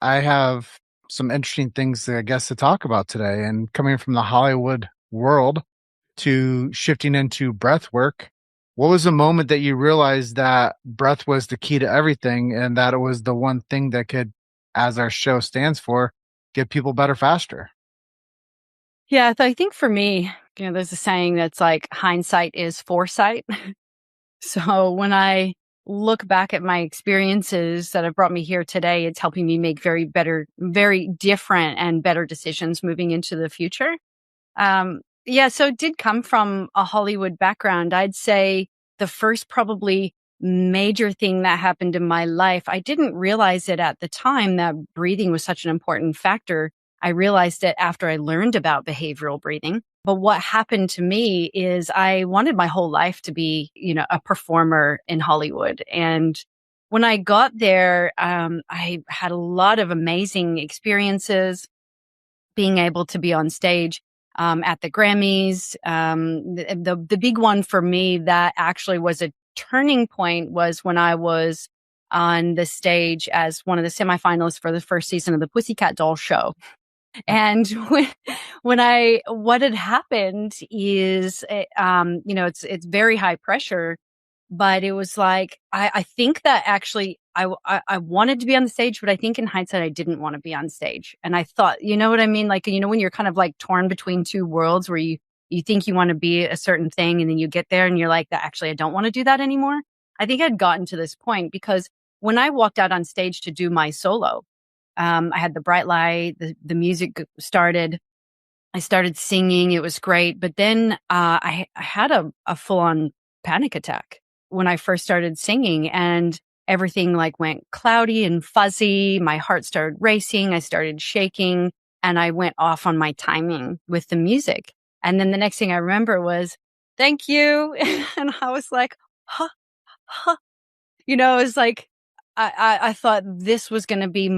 I have some interesting things, I guess, to talk about today. And coming from the Hollywood world to shifting into breath work, what was the moment that you realized that breath was the key to everything and that it was the one thing that could, as our show stands for, get people better faster? Yeah, I think for me, there's a saying that's like hindsight is foresight. So when I look back at my experiences that have brought me here today, it's helping me make very different and better decisions moving into the future. Yeah, so it did come from a Hollywood background. I'd say the first probably major thing that happened in my life, I didn't realize it at the time that breathing was such an important factor. I realized it after I learned about behavioral breathing. But what happened to me is I wanted my whole life to be, a performer in Hollywood. And when I got there, I had a lot of amazing experiences being able to be on stage at the Grammys. The big one for me that actually was a turning point was when I was on the stage as one of the semifinalists for the first season of the Pussycat Doll show. And what had happened is, it's very high pressure, but it was like, I think that actually I wanted to be on the stage, but I think in hindsight, I didn't want to be on stage. And I thought, you know what I mean? Like, when you're kind of like torn between two worlds where you think you want to be a certain thing and then you get there and you're like, that actually, I don't want to do that anymore. I think I'd gotten to this point because when I walked out on stage to do my solo, I had the bright light, the music started. I started singing. It was great. But then I had a full on panic attack when I first started singing, and everything like went cloudy and fuzzy. My heart started racing. I started shaking, and I went off on my timing with the music. And then the next thing I remember was, thank you. And I was like, huh, huh. It was like, I thought this was going to be